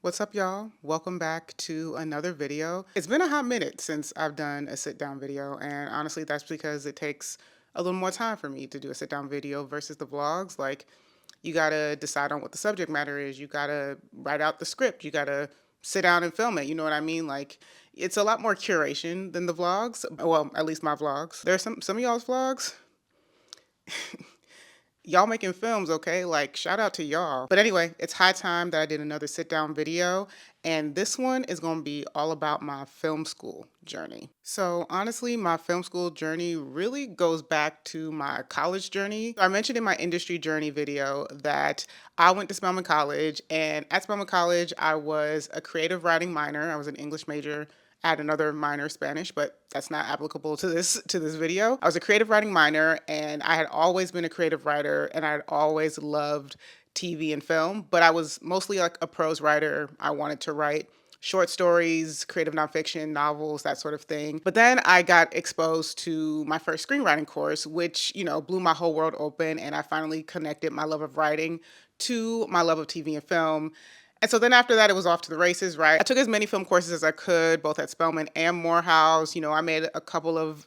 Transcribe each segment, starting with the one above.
What's up, y'all? Welcome back to another video. It's been a hot minute since I've done a sit-down video, and honestly, that's because it takes a little more time for me to do a sit-down video versus the vlogs. Like, you gotta decide on what the subject matter is. You gotta write out the script. You gotta sit down and film it. You know what I mean? Like, it's a lot more curation than the vlogs. Well, at least my vlogs. There's some of y'all's vlogs. Y'all making films, okay? Like, shout out to y'all. But anyway, it's high time that I did another sit down video, and this one is gonna be all about my film school journey. So honestly, my film school journey really goes back to my college journey. I mentioned in my industry journey video that I went to Spelman College, and at Spelman College, I was a creative writing minor. I was an English major, add another minor Spanish, but that's not applicable to this video. I was a creative writing minor, and I had always been a creative writer, and I had always loved TV and film, but I was mostly like a prose writer. I wanted to write short stories, creative nonfiction, novels, that sort of thing. But then I got exposed to my first screenwriting course, which, blew my whole world open, and I finally connected my love of writing to my love of TV and film. And so then after that, it was off to the races, right? I took as many film courses as I could, both at Spelman and Morehouse. I made a couple of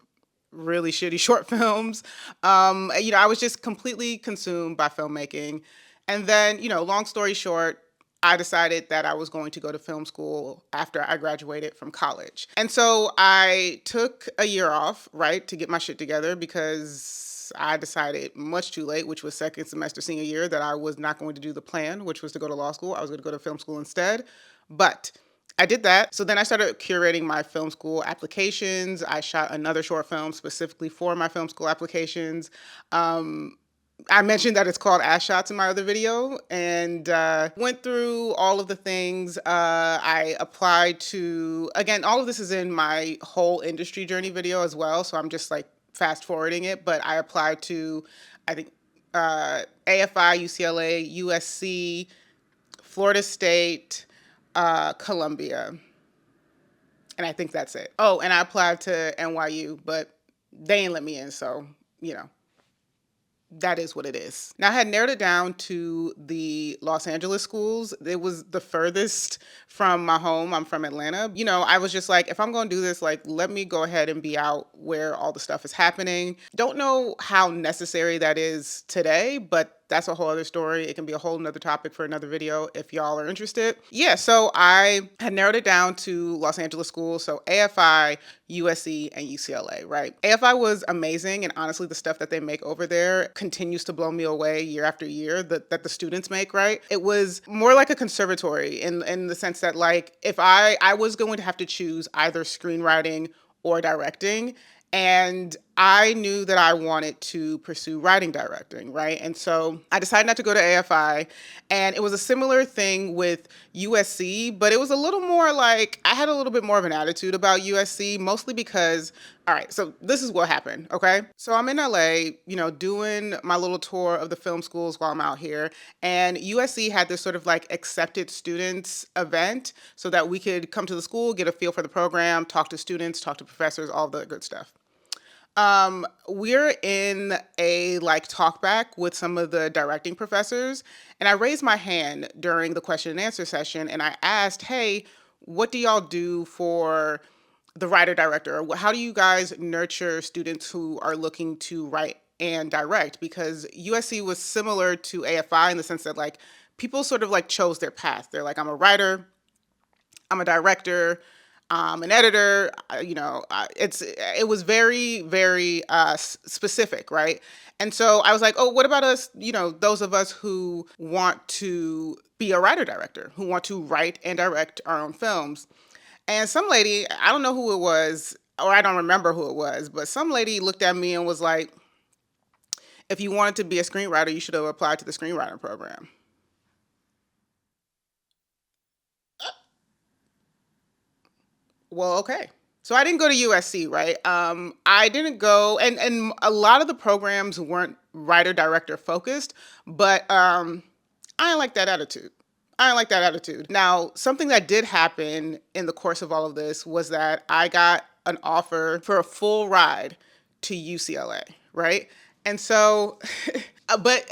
really shitty short films. I was just completely consumed by filmmaking. And then, long story short, I decided that I was going to go to film school after I graduated from college. And so I took a year off, right, to get my shit together because I decided much too late, which was second semester senior year, that I was not going to do the plan, which was to go to law school. I was going to go to film school instead. But I did that. So then I started curating my film school applications. I shot another short film specifically for my film school applications. I mentioned that it's called Ass Shots in my other video, and went through all of the things. I applied to, again, all of this is in my whole industry journey video as well, so I'm just like fast forwarding it, but I applied to, I think, AFI, UCLA, USC, Florida State, Columbia, and I think that's it. Oh, and I applied to NYU, but they ain't let me in, so, that is what it is. Now, I had narrowed it down to the Los Angeles schools. It was the furthest from my home. I'm from Atlanta. I was just like, if I'm going to do this, like, let me go ahead and be out where all the stuff is happening. Don't know how necessary that is today, but that's a whole other story. It can be a whole nother topic for another video if y'all are interested. Yeah, so I had narrowed it down to Los Angeles schools, so AFI, USC, and UCLA, right? AFI was amazing, and honestly, the stuff that they make over there continues to blow me away year after year that the students make, right? It was more like a conservatory in the sense that, like, if I was going to have to choose either screenwriting or directing, and I knew that I wanted to pursue writing directing, right? And so I decided not to go to AFI. And it was a similar thing with USC, but it was a little more like, I had a little bit more of an attitude about USC, mostly because, all right, so this is what happened, okay? So I'm in LA, doing my little tour of the film schools while I'm out here. And USC had this sort of like accepted students event so that we could come to the school, get a feel for the program, talk to students, talk to professors, all the good stuff. We're in a like talk back with some of the directing professors, and I raised my hand during the question and answer session, and I asked, hey, what do y'all do for the writer director? Or how do you guys nurture students who are looking to write and direct? Because USC was similar to AFI in the sense that like people sort of like chose their path. They're like, I'm a writer, I'm a director, an editor. It was very, very specific, right? And so I was like, oh, what about us? Those of us who want to be a writer director, who want to write and direct our own films. And some lady, I don't know who it was, or I don't remember who it was, but some lady looked at me and was like, if you wanted to be a screenwriter, you should have applied to the screenwriting program. Well, okay. So I didn't go to USC, right? I didn't go, and a lot of the programs weren't writer director focused, but I didn't like that attitude. I didn't like that attitude. Now, something that did happen in the course of all of this was that I got an offer for a full ride to UCLA, right? And so, but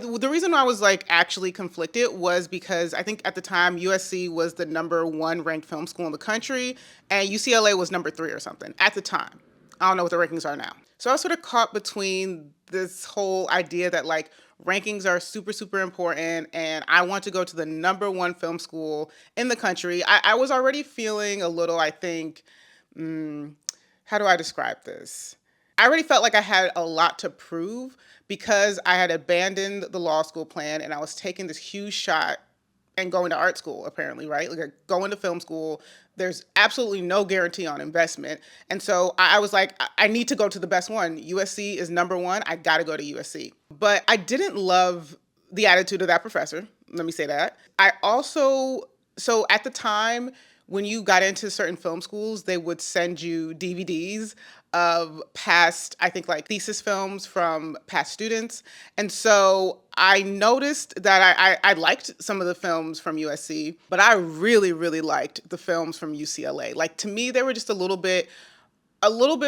the reason I was like actually conflicted was because I think at the time USC was the number one ranked film school in the country, and UCLA was number three or something at the time. I don't know what the rankings are now. So I was sort of caught between this whole idea that like rankings are super, super important, and I want to go to the number one film school in the country. I was already feeling a little, I think, how do I describe this? I already felt like I had a lot to prove because I had abandoned the law school plan and I was taking this huge shot and going to art school, apparently, right? Like going to film school. There's absolutely no guarantee on investment. And so I was like, I need to go to the best one. USC is number one. I got to go to USC. But I didn't love the attitude of that professor. Let me say that. I also, so at the time, when you got into certain film schools, they would send you DVDs of past, I think like thesis films from past students. And so I noticed that I liked some of the films from USC, but I really, really liked the films from UCLA. Like to me, they were just a little bit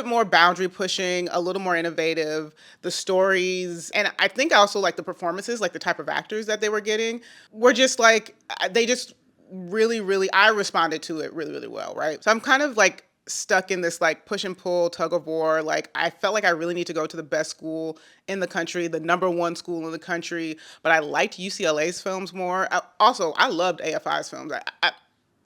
more boundary pushing, a little more innovative, the stories. And I think I also like the performances, like the type of actors that they were getting were just like, they just really, really, I responded to it really, really well, right? So I'm kind of like stuck in this like push and pull tug of war. Like I felt like I really need to go to the best school in the country, the number one school in the country, but I liked UCLA's films more. I loved AFI's films. I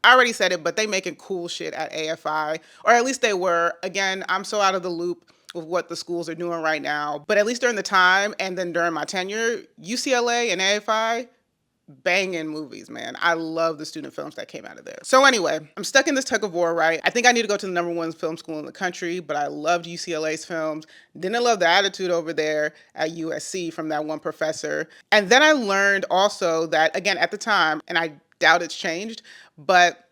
already said it, but they making cool shit at AFI, or at least they were. Again, I'm so out of the loop with what the schools are doing right now, but at least during the time and then during my tenure, UCLA and AFI, banging movies, man. I love the student films that came out of there. So anyway, I'm stuck in this tug of war, right? I think I need to go to the number one film school in the country, but I loved UCLA's films. Didn't love the attitude over there at USC from that one professor. And then I learned also that, again, at the time, and I doubt it's changed, but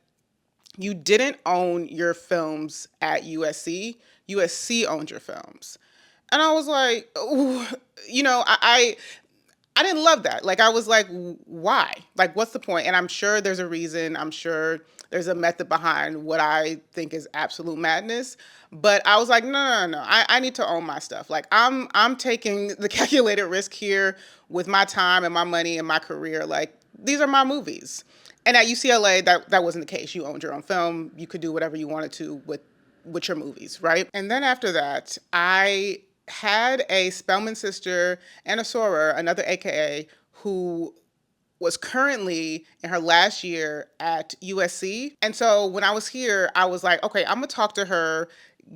you didn't own your films at USC. USC owned your films. And I was like, ooh, I didn't love that. Like, I was like, why? Like, what's the point? And I'm sure there's a reason. I'm sure there's a method behind what I think is absolute madness. But I was like, no, no, no, no. I need to own my stuff. Like, I'm taking the calculated risk here with my time and my money and my career. Like, these are my movies. And at UCLA, that wasn't the case. You owned your own film. You could do whatever you wanted to with your movies, right? And then after that, I had a Spelman sister and a soror, another AKA, who was currently in her last year at USC. And so when I was here, I was like, okay, I'm gonna talk to her,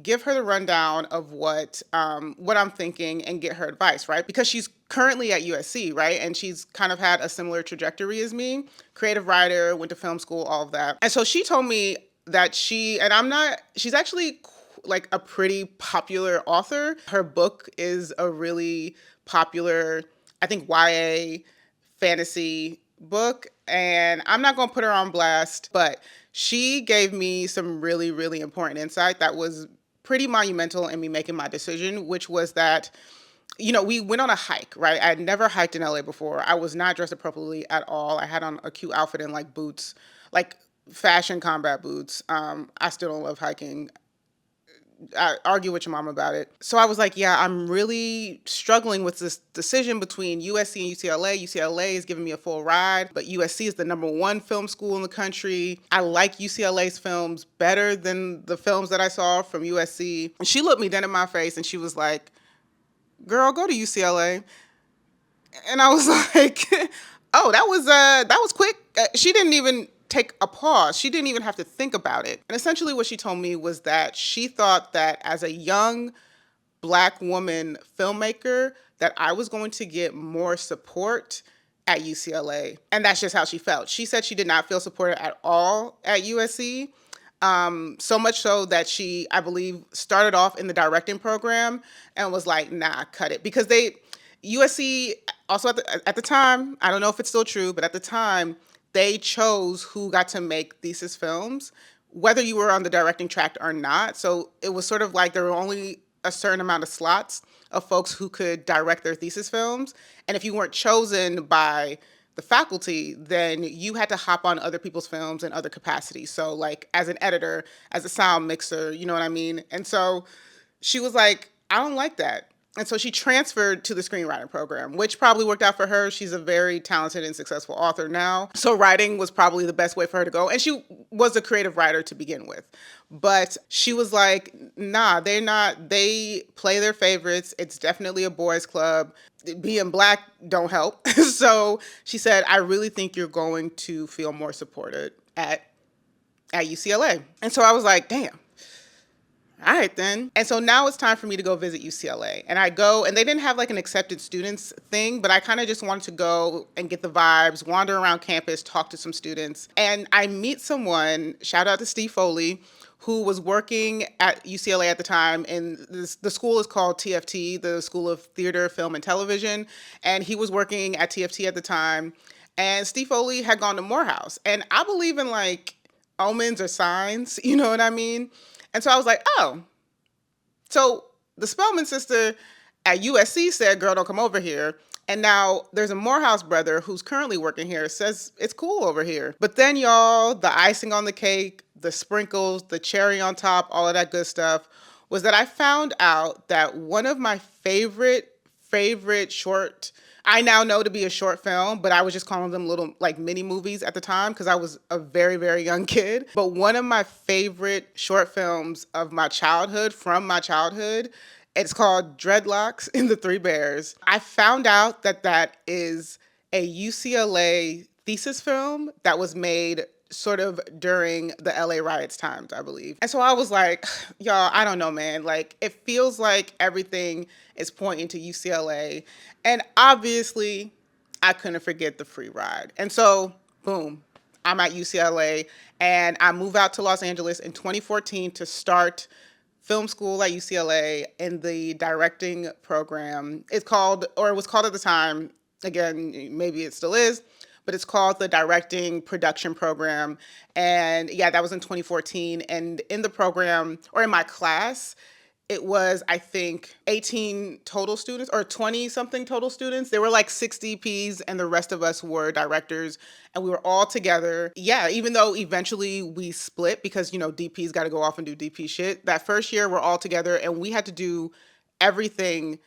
give her the rundown of what I'm thinking, and get her advice, right? Because she's currently at USC, right? And she's kind of had a similar trajectory as me, creative writer, went to film school, all of that. And so she told me that she's actually like a pretty popular author. Her book is a really popular, I think, YA fantasy book. And I'm not going to put her on blast, but she gave me some really, really important insight that was pretty monumental in me making my decision, which was that, we went on a hike, right? I had never hiked in LA before. I was not dressed appropriately at all. I had on a cute outfit and like boots, like fashion combat boots. I still don't love hiking. I argue with your mom about it. So I was like, yeah, I'm really struggling with this decision between USC and UCLA. UCLA is giving me a full ride, but USC is the number one film school in the country. I like UCLA's films better than the films that I saw from USC. And she looked me dead in my face and she was like, girl, go to UCLA. And I was like, oh, that was quick. She didn't even take a pause. She didn't even have to think about it. And essentially what she told me was that she thought that as a young Black woman filmmaker, that I was going to get more support at UCLA. And that's just how she felt. She said she did not feel supported at all at USC. So much so that she, I believe, started off in the directing program and was like, nah, cut it. Because USC also at the time, I don't know if it's still true, but at the time, they chose who got to make thesis films, whether you were on the directing track or not. So it was sort of like there were only a certain amount of slots of folks who could direct their thesis films. And if you weren't chosen by the faculty, then you had to hop on other people's films in other capacities. So like as an editor, as a sound mixer, you know what I mean? And so she was like, I don't like that. And so she transferred to the screenwriting program, which probably worked out for her. She's a very talented and successful author now. So writing was probably the best way for her to go. And she was a creative writer to begin with. But she was like, nah, they're not, they play their favorites. It's definitely a boys' club. Being black don't help. So she said, I really think you're going to feel more supported at UCLA. And so I was like, damn. All right, then. And so now it's time for me to go visit UCLA. And I go, and they didn't have like an accepted students thing, but I kind of just wanted to go and get the vibes, wander around campus, talk to some students. And I meet someone, shout out to Steve Foley, who was working at UCLA at the time. And the school is called TFT, the School of Theater, Film, and Television. And he was working at TFT at the time. And Steve Foley had gone to Morehouse. And I believe in like omens or signs, you know what I mean? And so I was like, oh, so the Spelman sister at USC said, girl, don't come over here. And now there's a Morehouse brother who's currently working here, says it's cool over here. But then y'all, the icing on the cake, the sprinkles, the cherry on top, all of that good stuff, was that I found out that one of my favorite short, I now know to be a short film, but I was just calling them little like mini movies at the time because I was a very, very young kid. But one of my favorite short films of my childhood, from my childhood, it's called Dreadlocks in the Three Bears. I found out that that is a UCLA thesis film that was made sort of during the LA riots times, I believe. And so I was like, y'all, I don't know, man. Like, it feels like everything is pointing to UCLA. And obviously, I couldn't forget the free ride. And so, boom, I'm at UCLA. And I move out to Los Angeles in 2014 to start film school at UCLA in the directing program. It's called, or it was called at the time, again, maybe it still is, but it's called the Directing Production Program. And yeah, that was in 2014. And in the program, or in my class, it was, I think, 18 total students or 20 something total students. There were like 6 DPs and the rest of us were directors and we were all together. Yeah, even though eventually we split because, you know, DPs got to go off and do DP shit. That first year we're all together and we had to do everything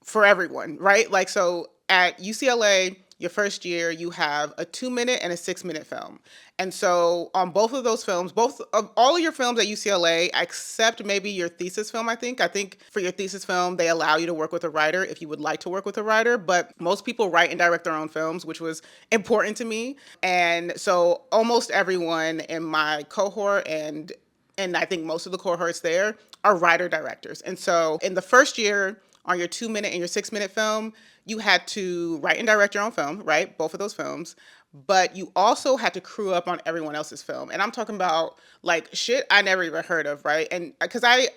for everyone, right? Like, so at UCLA, your first year, you have a 2-minute and a 6-minute film. And so on both of those films, both of all of your films at UCLA, except maybe your thesis film, I think for your thesis film, they allow you to work with a writer if you would like to work with a writer. But most people write and direct their own films, which was important to me. And so almost everyone in my cohort and I think most of the cohorts there are writer directors. And so in the first year, on your 2-minute and your 6-minute film, you had to write and direct your own film, right? Both of those films. But you also had to crew up on everyone else's film. And I'm talking about like shit I never even heard of, right? And because I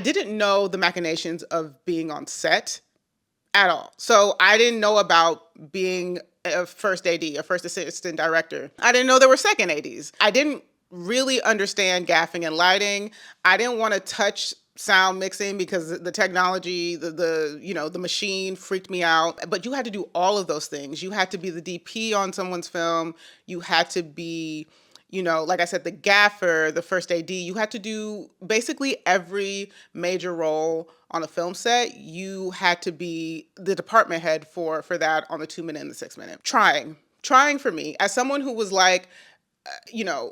didn't know the machinations of being on set at all. So I didn't know about being a first AD, a first assistant director. I didn't know there were second ADs. I didn't really understand gaffing and lighting. I didn't want to touch sound mixing because the technology, the machine freaked me out. But you had to do all of those things. You had to be the DP on someone's film. You had to be, like I said, the gaffer, the first AD. You had to do basically every major role on a film set. You had to be the department head for that on the 2-minute and the 6-minute. Trying for me as someone who was like,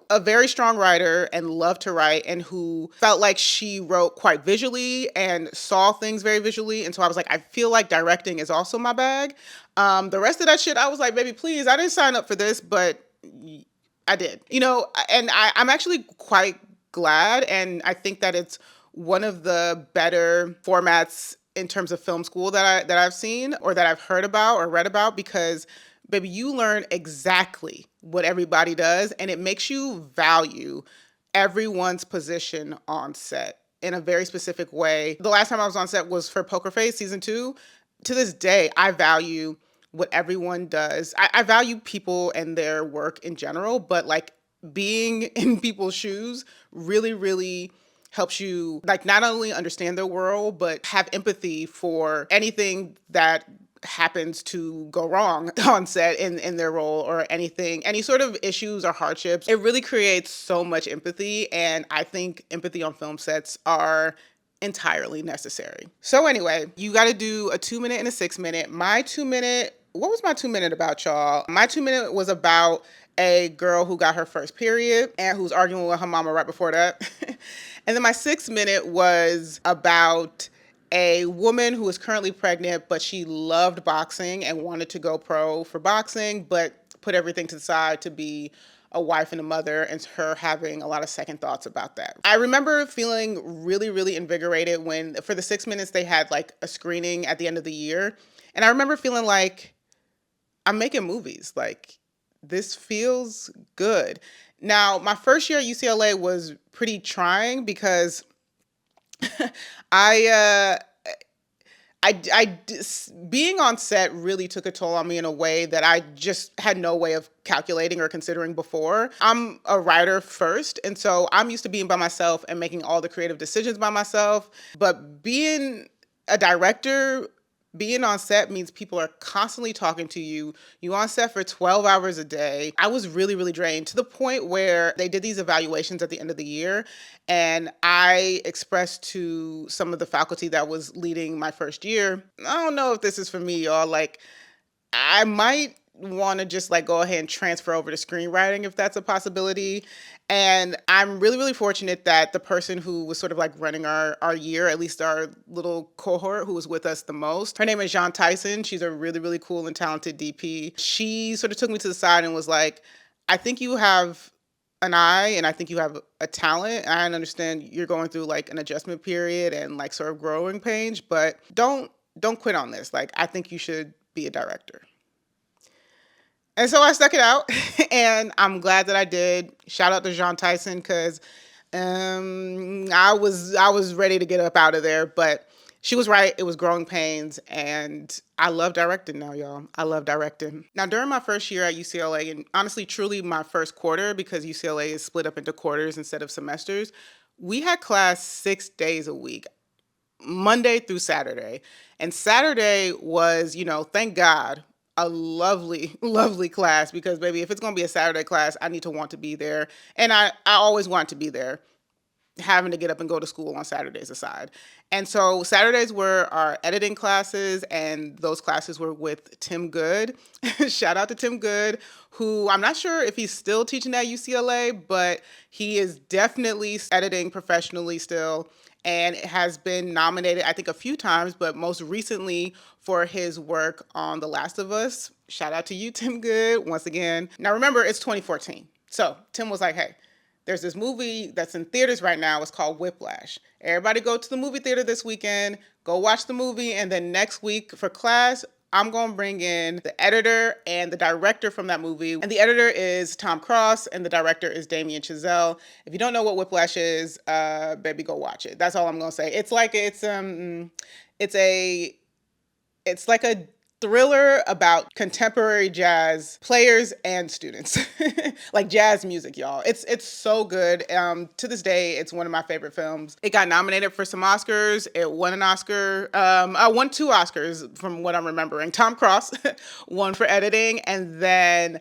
a very strong writer and loved to write and who felt like she wrote quite visually and saw things very visually. And so I was like, I feel like directing is also my bag. The rest of that shit, I was like, baby, please, I didn't sign up for this, but I did, and I'm actually quite glad. And I think that it's one of the better formats in terms of film school that I've seen or that I've heard about or read about, because baby, you learn exactly what everybody does, and it makes you value everyone's position on set in a very specific way. The last time I was on set was for Poker Face season 2. To this day, I value what everyone does. I value people and their work in general, but like being in people's shoes really, really helps you like not only understand their world, but have empathy for anything that happens to go wrong on set in their role or any sort of issues or hardships. It really creates so much empathy. And I think empathy on film sets are entirely necessary. So anyway, you got to do a 2 minute and a 6 minute. My 2 minute, what was my 2 minute about, y'all? My 2 minute was about a girl who got her first period and who's arguing with her mama right before that. And then my 6 minute was about a woman who is currently pregnant, but she loved boxing and wanted to go pro for boxing, but put everything to the side to be a wife and a mother, and her having a lot of second thoughts about that. I remember feeling really, really invigorated when, for the 6 minutes, they had like a screening at the end of the year. And I remember feeling like I'm making movies. Like, this feels good. Now, my first year at UCLA was pretty trying because I, being on set really took a toll on me in a way that I just had no way of calculating or considering before. I'm a writer first, and so I'm used to being by myself and making all the creative decisions by myself. But being a director, being on set means people are constantly talking to you. You on set for 12 hours a day. I was really, really drained to the point where they did these evaluations at the end of the year. And I expressed to some of the faculty that was leading my first year, I don't know if this is for me, y'all. Like, I might want to just like go ahead and transfer over to screenwriting if that's a possibility. And I'm really, really fortunate that the person who was sort of like running our year, at least our little cohort who was with us the most, her name is Jean Tyson. She's a really, really cool and talented DP. She sort of took me to the side and was like, I think you have an eye and I think you have a talent. I understand you're going through like an adjustment period and like sort of growing pains, but don't quit on this. Like, I think you should be a director. And so I stuck it out, and I'm glad that I did. Shout out to Jean Tyson, because I was ready to get up out of there, but she was right. It was growing pains, and I love directing now, y'all. I love directing. Now, during my first year at UCLA, and honestly, truly my first quarter, because UCLA is split up into quarters instead of semesters, we had class 6 days a week. Monday through Saturday. And Saturday was, thank God, a lovely, lovely class, because baby, if it's going to be a Saturday class, I need to want to be there. And I always want to be there, having to get up and go to school on Saturdays aside. And so Saturdays were our editing classes, and those classes were with Tim Good. Shout out to Tim Good, who I'm not sure if he's still teaching at UCLA, but he is definitely editing professionally still, and has been nominated, I think, a few times, but most recently for his work on The Last of Us. Shout out to you, Tim Good, once again. Now remember, it's 2014. So Tim was like, hey, there's this movie that's in theaters right now. It's called Whiplash. Everybody go to the movie theater this weekend, go watch the movie, and then next week for class, I'm going to bring in the editor and the director from that movie. And the editor is Tom Cross, and the director is Damien Chazelle. If you don't know what Whiplash is, baby, go watch it. That's all I'm going to say. It's like a thriller about contemporary jazz players and students, like jazz music, y'all. It's so good. To this day, it's one of my favorite films. It got nominated for some Oscars. It won an Oscar. I won 2 Oscars from what I'm remembering. Tom Cross won for editing, and then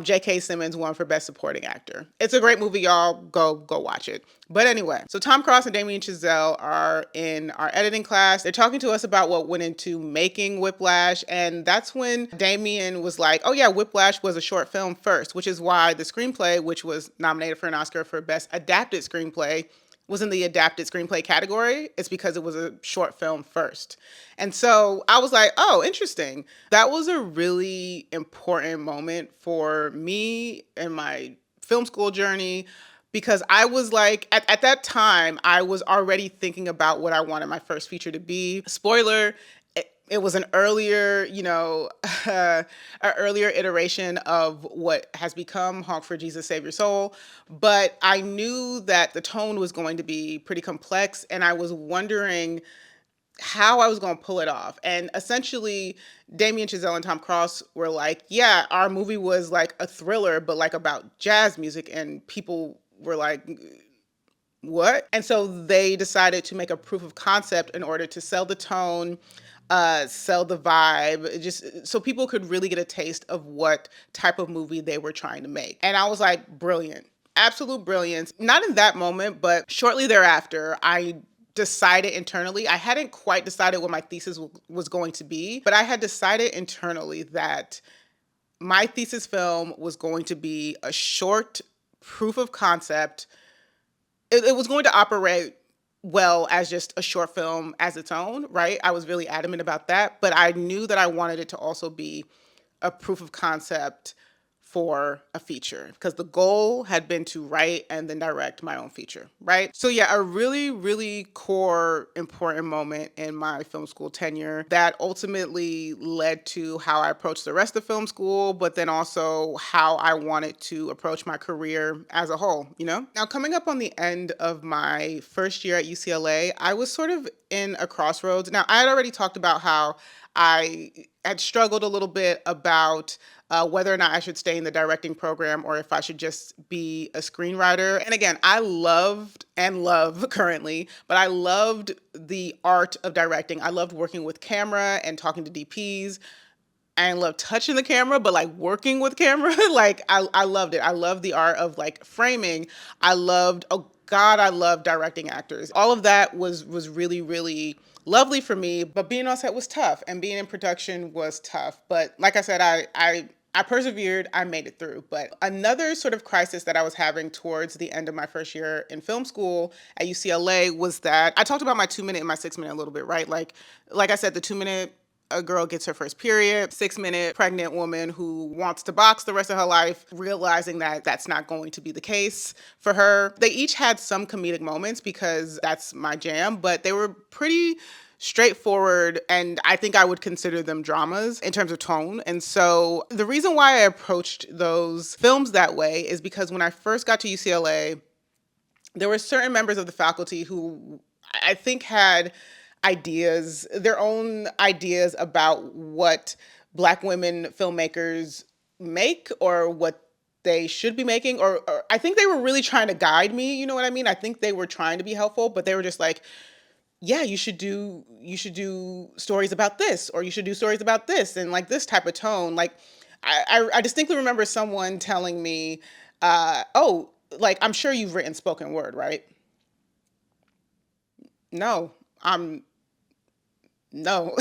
J.K. Simmons won for Best Supporting Actor. It's a great movie, y'all. Go watch it. But anyway, so Tom Cross and Damien Chazelle are in our editing class. They're talking to us about what went into making Whiplash, and that's when Damien was like, oh yeah, Whiplash was a short film first, which is why the screenplay, which was nominated for an Oscar for Best Adapted Screenplay, was in the adapted screenplay category. It's because it was a short film first. And so I was like, oh, interesting. That was a really important moment for me in my film school journey, because I was like, at that time, I was already thinking about what I wanted my first feature to be. Spoiler, it was an earlier, an earlier iteration of what has become Honk For Jesus, Save Your Soul. But I knew that the tone was going to be pretty complex, and I was wondering how I was going to pull it off. And essentially, Damien Chazelle and Tom Cross were like, yeah, our movie was like a thriller, but like about jazz music. And people were like, what? And so they decided to make a proof of concept in order to sell the tone, sell the vibe, just so people could really get a taste of what type of movie they were trying to make. And I was like, brilliant. Absolute brilliance. Not in that moment, but shortly thereafter, I decided internally. I hadn't quite decided what my thesis was going to be, but I had decided internally that my thesis film was going to be a short proof of concept. It was going to operate well as just a short film as its own, right? I was really adamant about that, but I knew that I wanted it to also be a proof of concept for a feature because the goal had been to write and then direct my own feature, right? So yeah, a really, really core important moment in my film school tenure that ultimately led to how I approached the rest of film school, but then also how I wanted to approach my career as a whole, you know? Now, coming up on the end of my first year at UCLA, I was sort of in a crossroads. Now, I had already talked about how I had struggled a little bit about whether or not I should stay in the directing program or if I should just be a screenwriter. And again, I loved and love currently, but I loved the art of directing. I loved working with camera and talking to DPs. I love touching the camera, but like working with camera, like I loved it. I loved the art of like framing. I loved, oh God, I love directing actors. All of that was really, really lovely for me, but being on set was tough and being in production was tough. But like I said, I persevered, I made it through. But another sort of crisis that I was having towards the end of my first year in film school at UCLA was that I talked about my 2 minute and my 6 minute a little bit, right? Like I said, the 2 minute, a girl gets her first period, 6 minute pregnant woman who wants to box the rest of her life, realizing that that's not going to be the case for her. They each had some comedic moments because that's my jam, but they were pretty straightforward, and I think I would consider them dramas in terms of tone. And so the reason why I approached those films that way is because when I first got to UCLA, there were certain members of the faculty who I think had ideas, their own ideas about what Black women filmmakers make or what they should be making, or I think they were really trying to guide me, you know what I mean? I think they were trying to be helpful, but they were just like, yeah, you should do stories about this, or you should do stories about this, and like this type of tone. Like I distinctly remember someone telling me, oh, like I'm sure you've written spoken word, right? No, I'm no,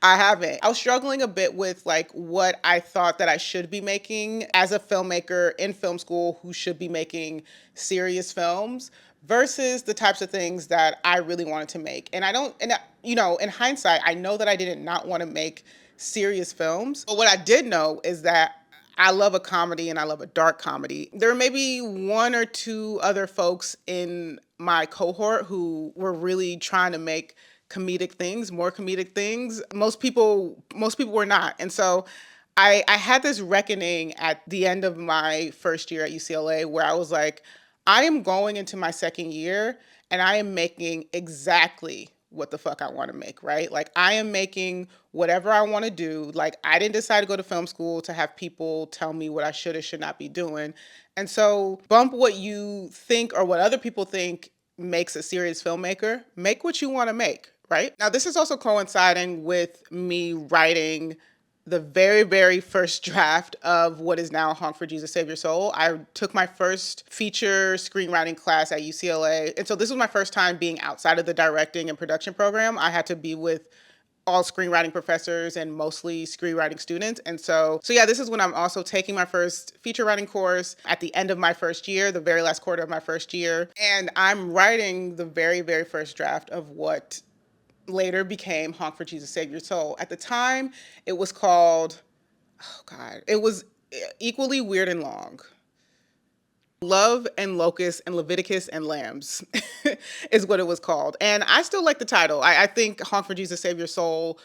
I haven't. I was struggling a bit with like what I thought that I should be making as a filmmaker in film school who should be making serious films versus the types of things that I really wanted to make. And I don't, and you know, in hindsight, I know that I did not want to make serious films. But what I did know is that I love a comedy and I love a dark comedy. There may be one or two other folks in my cohort who were really trying to make comedic things, more comedic things. Most people were not. And so I had this reckoning at the end of my first year at UCLA where I was like, I am going into my second year and I am making exactly what the fuck I want to make, right? Like I am making whatever I want to do. Like I didn't decide to go to film school to have people tell me what I should or should not be doing. And so bump what you think or what other people think makes a serious filmmaker. Make what you want to make, right? Now this is also coinciding with me writing the very, very first draft of what is now Honk For Jesus, Save Your Soul. I took my first feature screenwriting class at UCLA. And so this was my first time being outside of the directing and production program. I had to be with all screenwriting professors and mostly screenwriting students. And so yeah, this is when I'm also taking my first feature writing course at the end of my first year, the very last quarter of my first year. And I'm writing the very, very first draft of what later became Honk For Jesus, Save Your Soul. At the time, it was called, oh God, it was equally weird and long. Love and Locusts and Leviticus and Lambs is what it was called. And I still like the title. I think Honk For Jesus, Save Your Soul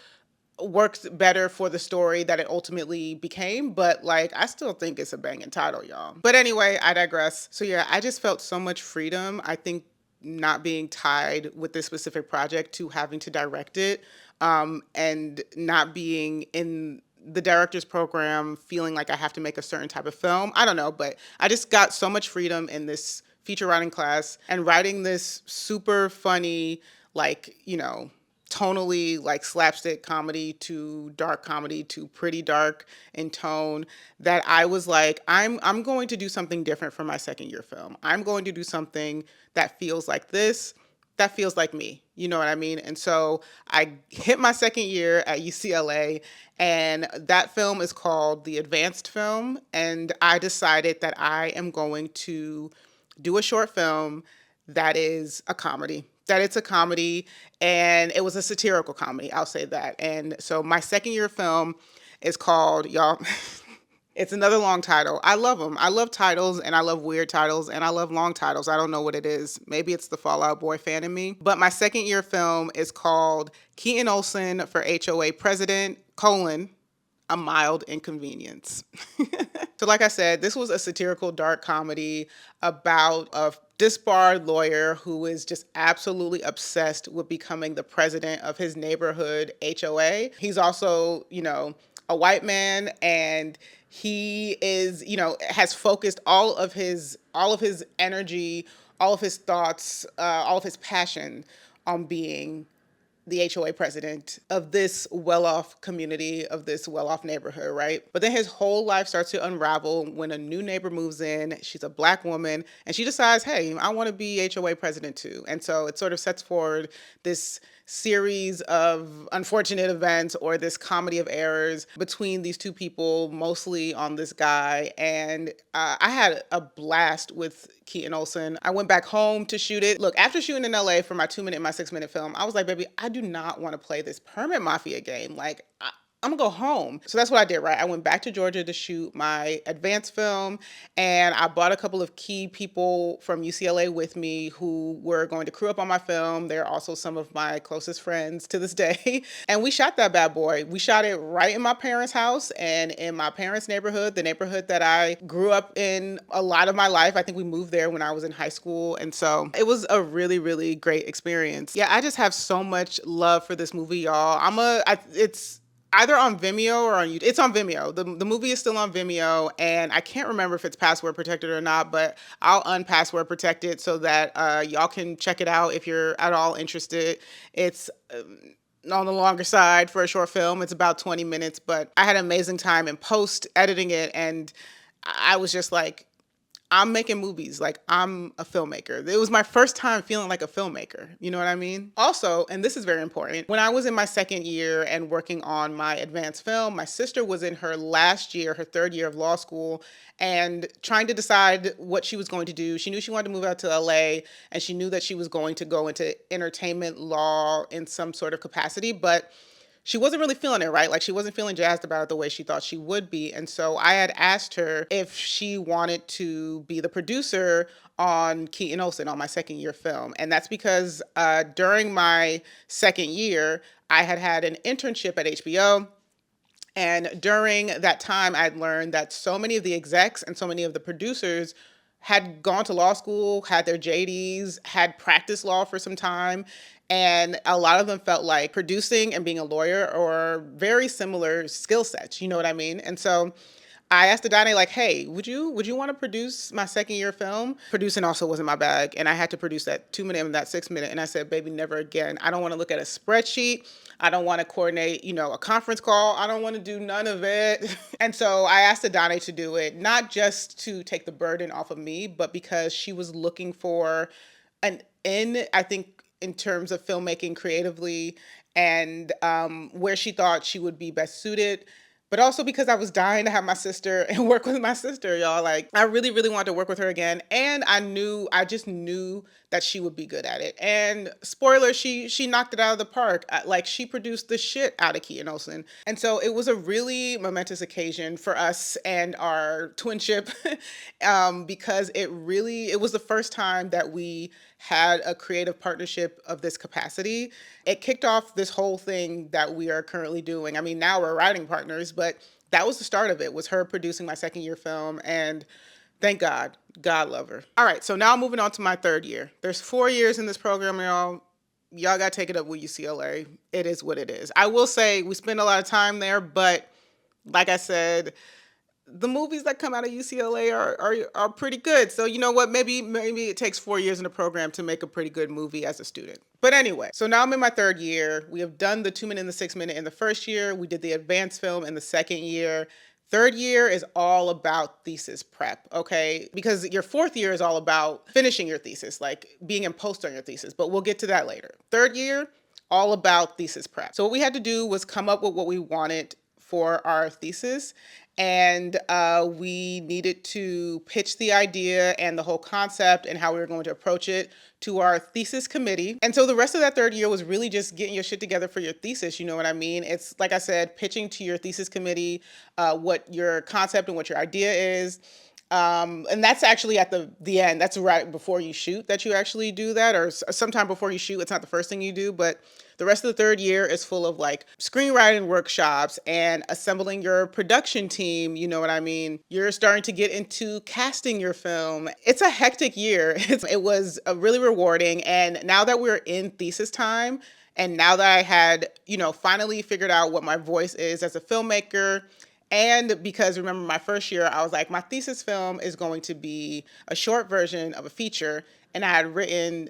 works better for the story that it ultimately became, but like I still think it's a banging title, y'all. But anyway, I digress. So yeah, I just felt so much freedom. I think not being tied with this specific project to having to direct it, and not being in the director's program feeling like I have to make a certain type of film. I don't know, but I just got so much freedom in this feature writing class and writing this super funny, like, you know, tonally like slapstick comedy to dark comedy to pretty dark in tone that I was like, I'm going to do something different for my second year film. I'm going to do something that feels like this, that feels like me. You know what I mean? And so I hit my second year at UCLA, and that film is called the advanced film. And I decided that I am going to do a short film that is a comedy. That it's a comedy, and it was a satirical comedy, I'll say that. And so my second year film is called, y'all, it's another long title. I love them. I love titles, and I love weird titles, and I love long titles. I don't know what it is. Maybe it's the Fall Out Boy fan in me. But my second year film is called Keeton Olson for HOA President, colon, a mild inconvenience. So like I said, this was a satirical dark comedy about a disbarred lawyer who is just absolutely obsessed with becoming the president of his neighborhood HOA. He's also, a white man, and he is, has focused all of his energy, all of his thoughts, all of his passion on being the HOA president of this well-off community, of this well-off neighborhood, right? But then his whole life starts to unravel when a new neighbor moves in. She's a Black woman, and she decides, hey, I want to be HOA president too. And so it sort of sets forward this series of unfortunate events, or this comedy of errors between these two people, mostly on this guy. And I had a blast with Keeton Olson. I went back home to shoot it. Look, after shooting in LA for my 2-minute and my 6-minute film, I was like, baby, I do not want to play this permit mafia game. Like, I'm gonna go home. So that's what I did, right? I went back to Georgia to shoot my advanced film, and I brought a couple of key people from UCLA with me who were going to crew up on my film. They're also some of my closest friends to this day. And we shot that bad boy. We shot it right in my parents' house and in my parents' neighborhood, the neighborhood that I grew up in a lot of my life. I think we moved there when I was in high school. And so it was a really, really great experience. Yeah, I just have so much love for this movie, y'all. It's either on Vimeo or on YouTube. It's on Vimeo. The movie is still on Vimeo, and I can't remember if it's password protected or not, but I'll unpassword protect it so that y'all can check it out if you're at all interested. It's on the longer side for a short film. It's about 20 minutes, but I had an amazing time in post editing it, and I was just like, I'm making movies. Like, I'm a filmmaker. It was my first time feeling like a filmmaker. You know what I mean? Also, and this is very important, when I was in my second year and working on my advanced film, my sister was in her last year, her third year of law school, and trying to decide what she was going to do. She knew she wanted to move out to LA, and she knew that she was going to go into entertainment law in some sort of capacity, but she wasn't really feeling it, right? Like, she wasn't feeling jazzed about it the way she thought she would be. And so I had asked her if she wanted to be the producer on Keeton Olson, on my second year film. And that's because during my second year, I had had an internship at HBO. And during that time, I'd learned that so many of the execs and so many of the producers had gone to law school, had their JDs, had practiced law for some time. And a lot of them felt like producing and being a lawyer are very similar skill sets. You know what I mean? And so I asked Adane, like, hey, would you want to produce my second year film? Producing also wasn't my bag. And I had to produce that 2-minute and that 6-minute. And I said, baby, never again. I don't want to look at a spreadsheet. I don't want to coordinate, a conference call. I don't want to do none of it. And so I asked Adane to do it, not just to take the burden off of me, but because she was looking for I think, in terms of filmmaking creatively, and where she thought she would be best suited. But also because I was dying to have my sister and work with my sister, y'all. Like, I really, really wanted to work with her again. And I just knew that she would be good at it. And spoiler, she knocked it out of the park. Like, she produced the shit out of Keeton Olson. And so it was a really momentous occasion for us and our twinship, because it was the first time that we had a creative partnership of this capacity. It kicked off this whole thing that we are currently doing. I mean, now we're writing partners, but that was the start of it, was her producing my second year film. And thank God, God love her. All right, so now moving on to my third year. There's 4 years in this program, y'all. Y'all got to take it up with UCLA. It is what it is. I will say we spend a lot of time there, but like I said, the movies that come out of UCLA are pretty good. So you know what? Maybe it takes 4 years in the program to make a pretty good movie as a student. But anyway, so now I'm in my third year. We have done the 2-minute and the 6-minute in the first year. We did the advanced film in the second year. Third year is all about thesis prep, okay? Because your fourth year is all about finishing your thesis, like being in post on your thesis, but we'll get to that later. Third year, all about thesis prep. So what we had to do was come up with what we wanted for our thesis, and we needed to pitch the idea and the whole concept and how we were going to approach it to our thesis committee. And so the rest of that third year was really just getting your shit together for your thesis. You know what I mean? It's like I said, pitching to your thesis committee what your concept and what your idea is. And that's actually at the end. That's right before you shoot that you actually do that, or sometime before you shoot. It's not the first thing you do, but the rest of the third year is full of like screenwriting workshops and assembling your production team. You know what I mean? You're starting to get into casting your film. It's a hectic year. It was really rewarding. And now that we're in thesis time, and now that I had, finally figured out what my voice is as a filmmaker, and because remember my first year, I was like, my thesis film is going to be a short version of a feature. And I had written,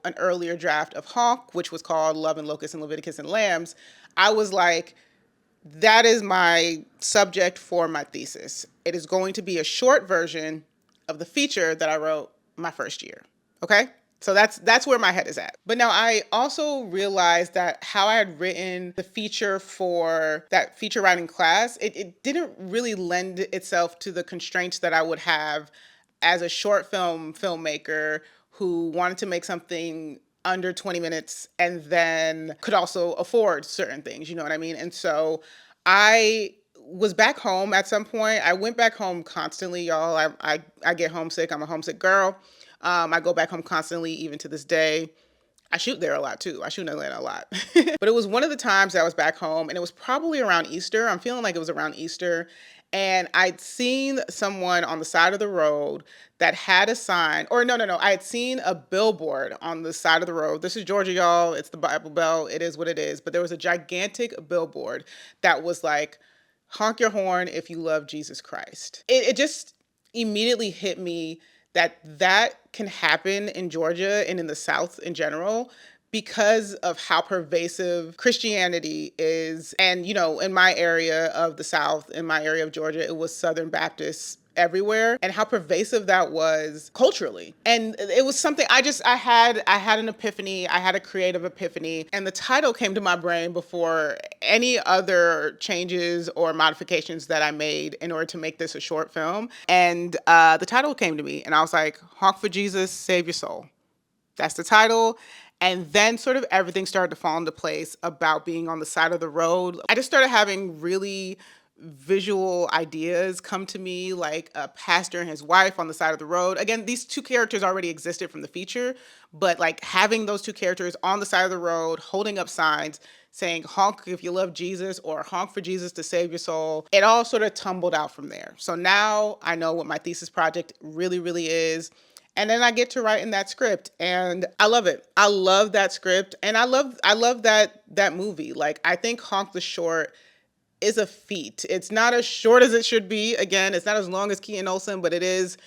an earlier draft of Honk, which was called Love and Locusts and Leviticus and Lambs. I was like, that is my subject for my thesis. It is going to be a short version of the feature that I wrote my first year. Okay? So that's where my head is at. But now I also realized that how I had written the feature for that feature writing class, it didn't really lend itself to the constraints that I would have as a short film filmmaker who wanted to make something under 20 minutes and then could also afford certain things, you know what I mean? And so I was back home at some point. I went back home constantly, y'all. I get homesick. I'm a homesick girl. I go back home constantly, even to this day. I shoot there a lot too. I shoot in Atlanta a lot. But it was one of the times that I was back home, and it was probably around Easter. I'm feeling like it was around Easter. And I'd seen someone on the side of the road that had a sign, or no. I had seen a billboard on the side of the road. This is Georgia, y'all. It's the Bible Belt. It is what it is. But there was a gigantic billboard that was like, honk your horn if you love Jesus Christ. It just immediately hit me that can happen in Georgia and in the South in general because of how pervasive Christianity is. And, in my area of the South, in my area of Georgia, it was Southern Baptists everywhere, and how pervasive that was culturally. And it was something I had an epiphany. I had a creative epiphany, and the title came to my brain before any other changes or modifications that I made in order to make this a short film. And the title came to me, and I was like, Honk for Jesus, Save Your Soul. That's the title. And then sort of everything started to fall into place about being on the side of the road. I just started having really visual ideas come to me, like a pastor and his wife on the side of the road. Again, these two characters already existed from the feature, but like having those two characters on the side of the road, holding up signs saying honk if you love Jesus or honk for Jesus to save your soul. It all sort of tumbled out from there. So now I know what my thesis project really, really is. And then I get to write in that script, and I love it. I love that script, and I love that movie. Like, I think Honk the Short is a feat. It's not as short as it should be. Again, it's not as long as Keeton Olson, but it is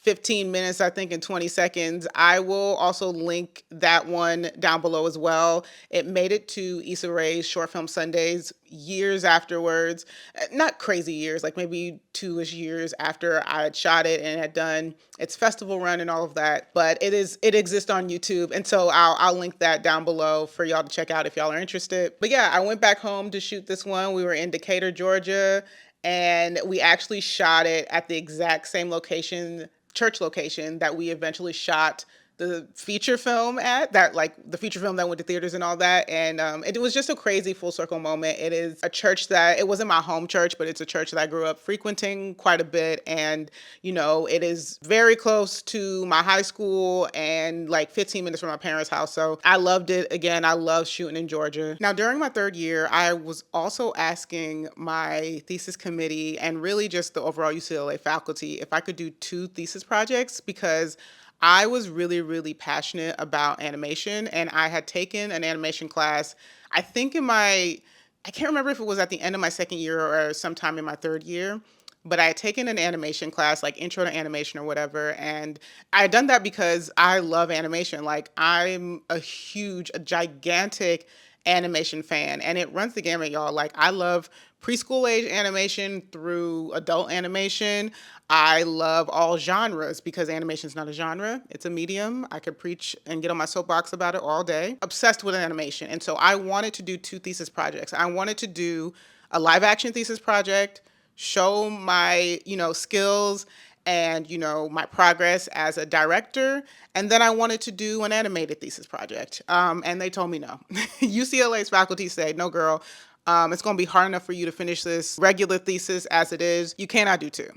15 minutes, I think, and 20 seconds. I will also link that one down below as well. It made it to Issa Rae's Short Film Sundays years afterwards. Not crazy years, like maybe 2-ish years after I had shot it and had done its festival run and all of that. But it exists on YouTube. And so I'll link that down below for y'all to check out if y'all are interested. But yeah, I went back home to shoot this one. We were in Decatur, Georgia, and we actually shot it at the exact same location, church location, that we eventually shot the feature film at, that like the feature film that went to theaters and all that. And it was just a crazy full circle moment. It is a church that, it wasn't my home church, but it's a church that I grew up frequenting quite a bit. And, it is very close to my high school and like 15 minutes from my parents' house. So I loved it. Again, I love shooting in Georgia. Now, during my third year, I was also asking my thesis committee and really just the overall UCLA faculty if I could do 2 thesis projects, because I was really, really passionate about animation, and I had taken an animation class, I think I can't remember if it was at the end of my second year or sometime in my third year, but I had taken an animation class, like intro to animation or whatever, and I had done that because I love animation. Like, I'm a gigantic animation fan, and it runs the gamut, y'all. Like, I love preschool age animation through adult animation. I love all genres because animation is not a genre, it's a medium. I could preach and get on my soapbox about it all day. Obsessed with animation. And so I wanted to do two thesis projects. I wanted to do a live action thesis project, show my, skills and, my progress as a director. And then I wanted to do an animated thesis project. And they told me no. UCLA's faculty said, no, girl, it's going to be hard enough for you to finish this regular thesis as it is. You cannot do two.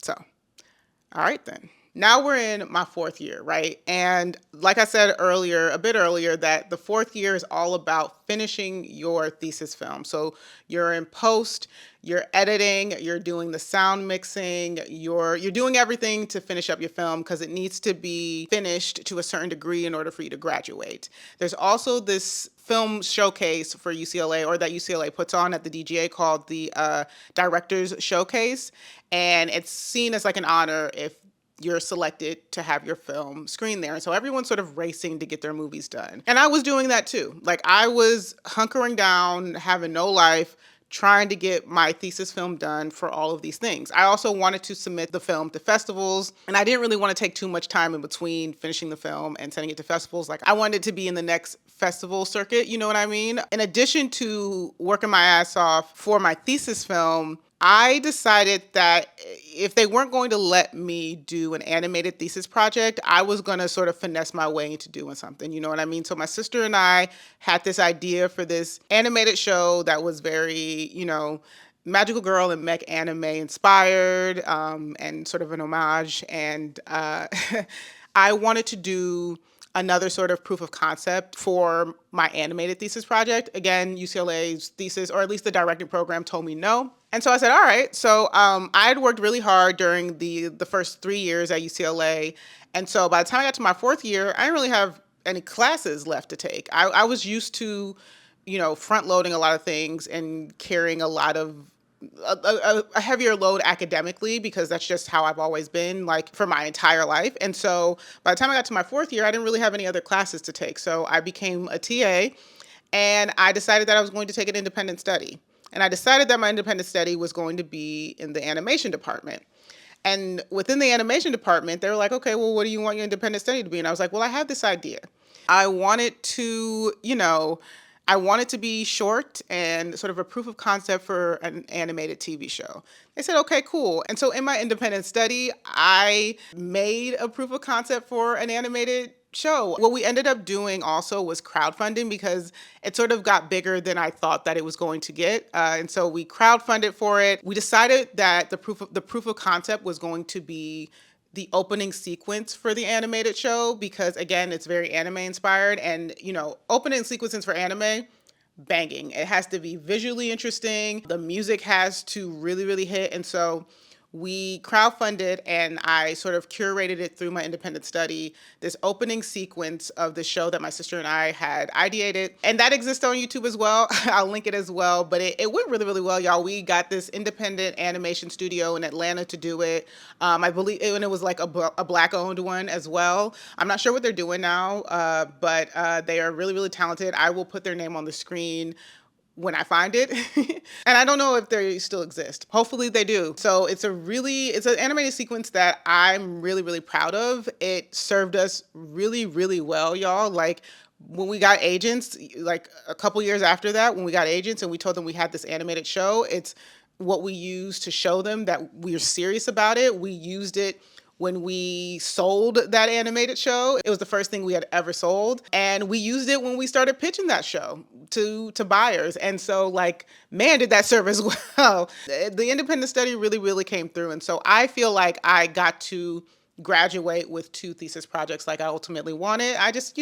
So, all right then. Now we're in my fourth year, right? And like I said earlier, a bit earlier, that the fourth year is all about finishing your thesis film. So you're in post, you're editing, you're doing the sound mixing, you're doing everything to finish up your film because it needs to be finished to a certain degree in order for you to graduate. There's also this film showcase for UCLA, or that UCLA puts on at the DGA, called the Directors Showcase. And it's seen as like an honor if you're selected to have your film screened there. And so everyone's sort of racing to get their movies done. And I was doing that too. Like, I was hunkering down, having no life, trying to get my thesis film done for all of these things. I also wanted to submit the film to festivals, and I didn't really want to take too much time in between finishing the film and sending it to festivals. Like, I wanted it to be in the next festival circuit, you know what I mean? In addition to working my ass off for my thesis film, I decided that if they weren't going to let me do an animated thesis project, I was going to sort of finesse my way into doing something. You know what I mean? So my sister and I had this idea for this animated show that was very, magical girl and mech anime inspired, and sort of an homage. And I wanted to do another sort of proof of concept for my animated thesis project. Again, UCLA's thesis, or at least the directing program, told me no. And so I said, all right. So I had worked really hard during the first 3 years at UCLA. And so by the time I got to my fourth year, I didn't really have any classes left to take. I was used to, front loading a lot of things and carrying a lot of a heavier load academically, because that's just how I've always been, like, for my entire life. And so by the time I got to my fourth year, I didn't really have any other classes to take. So I became a TA, and I decided that I was going to take an independent study. And I decided that my independent study was going to be in the animation department. And within the animation department, they were like, okay, well, what do you want your independent study to be? And I was like, well, I have this idea. I wanted to, I wanted to be short and sort of a proof of concept for an animated TV show. They said, okay, cool. And so in my independent study, I made a proof of concept for an animated show. What we ended up doing also was crowdfunding, because it sort of got bigger than I thought that it was going to get. And so we crowdfunded for it. We decided that the proof of concept was going to be the opening sequence for the animated show, because again, it's very anime inspired, and opening sequences for anime, banging. It has to be visually interesting. The music has to really, really hit. And so we crowdfunded, and I sort of curated it through my independent study, this opening sequence of the show that my sister and I had ideated. And that exists on YouTube as well. I'll link it as well. But it went really, really well, y'all. We got this independent animation studio in Atlanta to do it. I believe, and it was like a Black-owned one as well. I'm not sure what they're doing now, but they are really, really talented. I will put their name on the screen when I find it. And I don't know if they still exist. Hopefully they do. So it's an animated sequence that I'm really, really proud of. It served us really, really well, y'all. Like, when we got agents, like a couple years after that, when we got agents and we told them we had this animated show, it's what we used to show them that we are serious about it. We used it when we sold that animated show. It was the first thing we had ever sold. And we used it when we started pitching that show to buyers. And so, like, man, did that serve as well. The independent study really, really came through. And so I feel like I got to graduate with two thesis projects like I ultimately wanted. I just,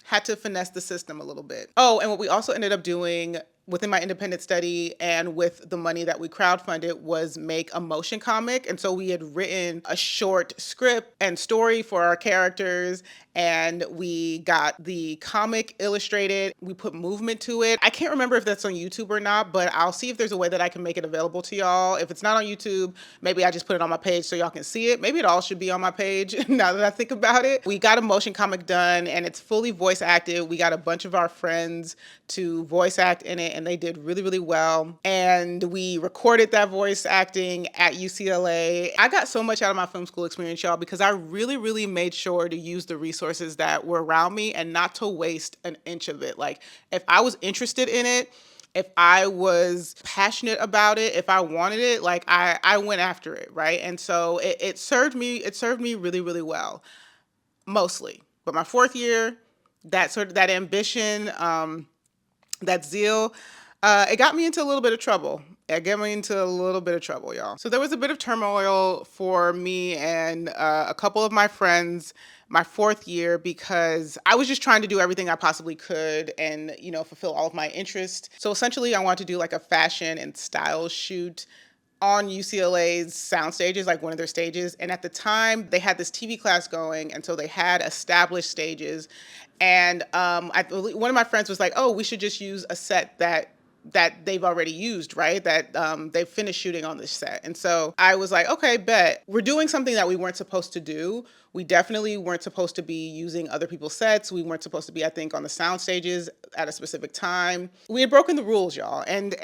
had to finesse the system a little bit. Oh, and what we also ended up doing within my independent study and with the money that we crowdfunded was make a motion comic. And so we had written a short script and story for our characters, and we got the comic illustrated. We put movement to it. I can't remember if that's on YouTube or not, but I'll see if there's a way that I can make it available to y'all. If it's not on YouTube, maybe I just put it on my page so y'all can see it. Maybe it all should be on my page now that I think about it. We got a motion comic done, and it's fully voice acted. We got a bunch of our friends to voice act in it, and they did really, really well. And we recorded that voice acting at UCLA. I got so much out of my film school experience, y'all, because I really, really made sure to use the resources that were around me and not to waste an inch of it. Like, if I was interested in it, if I was passionate about it, if I wanted it, like I went after it, right? And so it served me really, really well, mostly. But my fourth year, that ambition, that zeal, it got me into a little bit of trouble. It got me into a little bit of trouble, y'all. So there was a bit of turmoil for me and a couple of my friends my fourth year, because I was just trying to do everything I possibly could and, fulfill all of my interests. So essentially I wanted to do like a fashion and style shoot on UCLA's sound stages, like one of their stages. And at the time, they had this TV class going, and so they had established stages. And one of my friends was like, "Oh, we should just use a set that they've already used, right? That they've finished shooting on this set." And so I was like, "Okay, bet." We're doing something that we weren't supposed to do. We definitely weren't supposed to be using other people's sets. We weren't supposed to be, I think, on the sound stages at a specific time. We had broken the rules, y'all. And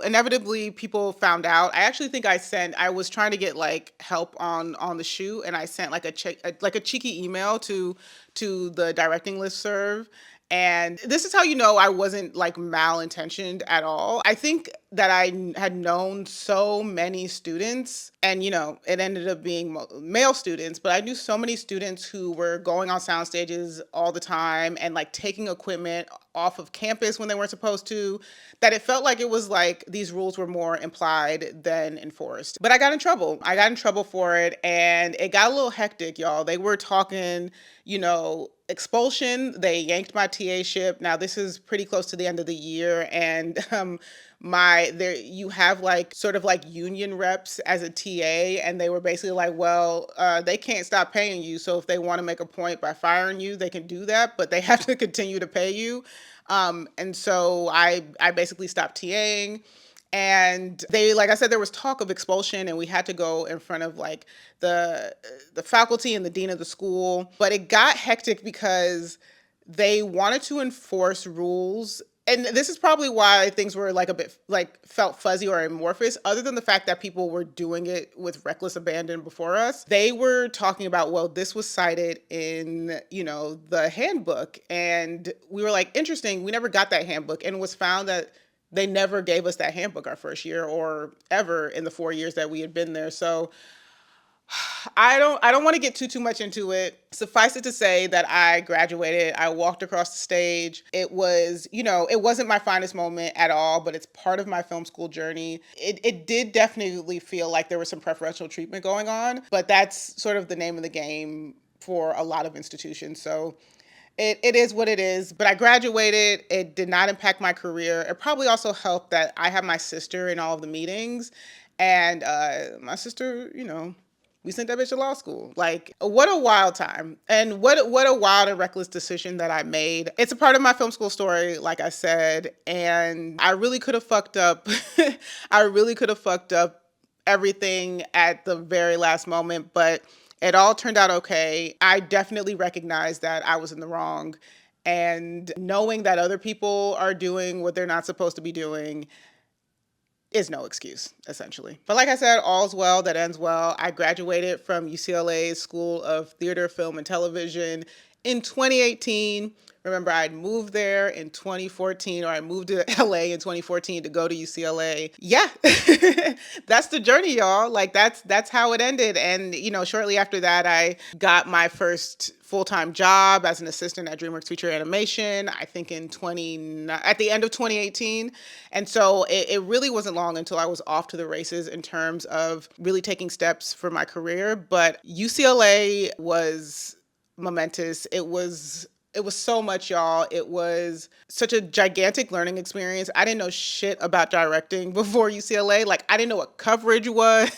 inevitably people found out. I actually think I was trying to get like help on the shoot, and I sent like a cheeky email to the directing listserv. And this is how I wasn't like malintentioned at all. I think that I had known so many students, and it ended up being male students, but I knew so many students who were going on sound stages all the time and like taking equipment off of campus when they weren't supposed to, that it felt like it was like these rules were more implied than enforced. But I got in trouble. I got in trouble for it, and it got a little hectic, y'all. They were talking, expulsion. They yanked my TA-ship. Now this is pretty close to the end of the year, and you have like sort of like union reps as a TA, and they were basically like, well, they can't stop paying you, so if they want to make a point by firing you, they can do that, but they have to continue to pay you. And so I basically stopped TAing. And like I said, there was talk of expulsion, and we had to go in front of like the faculty and the dean of the school. But it got hectic because they wanted to enforce rules. And this is probably why things were like a bit like felt fuzzy or amorphous, other than the fact that people were doing it with reckless abandon before us. They were talking about, well, this was cited in, the handbook. And we were like, interesting, we never got that handbook. And it was found that they never gave us that handbook our first year or ever in the 4 years that we had been there. So I don't want to get too much into it. Suffice it to say that I graduated. I walked across the stage. It was, it wasn't my finest moment at all, but it's part of my film school journey. It did definitely feel like there was some preferential treatment going on, but that's sort of the name of the game for a lot of institutions. So it is what it is, but I graduated. It did not impact my career. It probably also helped that I have my sister in all of the meetings, and my sister, we sent that bitch to law school. Like, what a wild time, and what a wild and reckless decision that I made. It's a part of my film school story, like I said, and I really could have fucked up. I really could have fucked up everything at the very last moment, but it all turned out okay. I definitely recognized that I was in the wrong, and knowing that other people are doing what they're not supposed to be doing is no excuse, essentially. But like I said, all's well that ends well. I graduated from UCLA's School of Theater, Film, and Television in 2018. Remember, I'd moved there in 2014, or I moved to LA in 2014 to go to UCLA. Yeah, that's the journey, y'all. Like that's how it ended. And, shortly after that, I got my first full-time job as an assistant at DreamWorks Feature Animation, I think at the end of 2018. And so it really wasn't long until I was off to the races in terms of really taking steps for my career. But UCLA was momentous. It was It was so much, y'all. It was such a gigantic learning experience. I didn't know shit about directing before UCLA. Like, I didn't know what coverage was.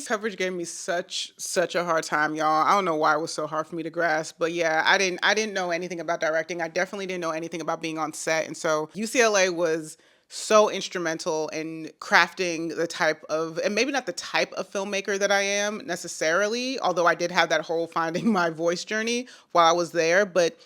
Coverage gave me such a hard time, y'all. I don't know why it was so hard for me to grasp, but yeah, I didn't know anything about directing. I definitely didn't know anything about being on set. And so UCLA was so instrumental in crafting the type of, and maybe not the type of filmmaker that I am necessarily, although I did have that whole finding my voice journey while I was there, but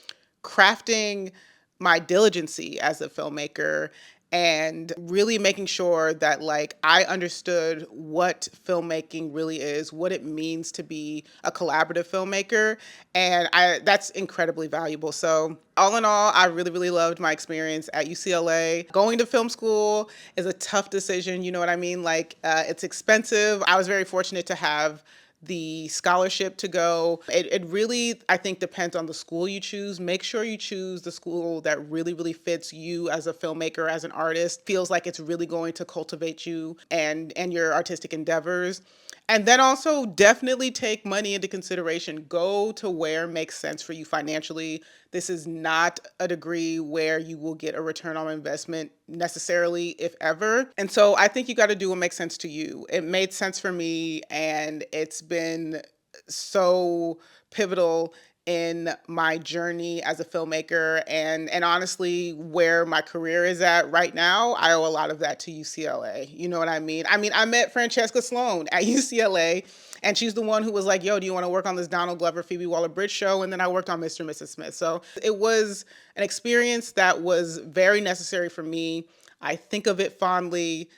crafting my diligency as a filmmaker and really making sure that like I understood what filmmaking really is, what it means to be a collaborative filmmaker, and I that's incredibly valuable. So, all in all, I really loved my experience at UCLA. Going to film school is a tough decision, you know what I mean? Like it's expensive. I was very fortunate to have the scholarship to go. It really, I think, depends on the school you choose. Make sure you choose the school that really fits you as a filmmaker, as an artist, feels like it's really going to cultivate you and your artistic endeavors. And then also definitely take money into consideration. Go to where makes sense for you financially. This is not a degree where you will get a return on investment necessarily, if ever. And so I think you got to do what makes sense to you. It made sense for me, and it's been so pivotal in my journey as a filmmaker, and honestly where my career is at right now. I owe a lot of that to UCLA. You know what I mean? I met Francesca Sloan at UCLA, and she's the one who was like, yo, do you want to work on this Donald Glover Phoebe Waller-Bridge show? And then I worked on Mr. and Mrs. Smith. So it was an experience that was very necessary for me. I think of it fondly.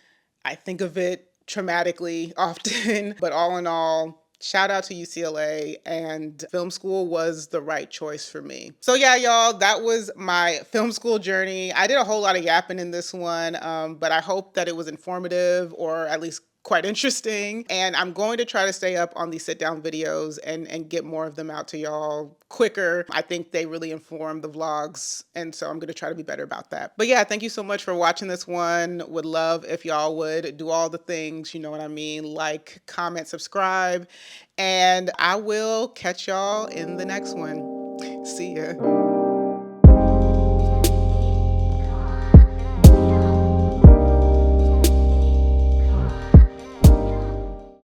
I think of it traumatically often, but all in all, shout out to UCLA, and film school was the right choice for me. So yeah, y'all, that was my film school journey. I did a whole lot of yapping in this one, but I hope that it was informative or at least quite interesting. And I'm going to try to stay up on these sit down videos and get more of them out to y'all quicker. I think they really inform the vlogs. And so I'm going to try to be better about that. But yeah, thank you so much for watching this one. Would love if y'all would do all the things, you know what I mean? Like, comment, subscribe, and I will catch y'all in the next one. See ya.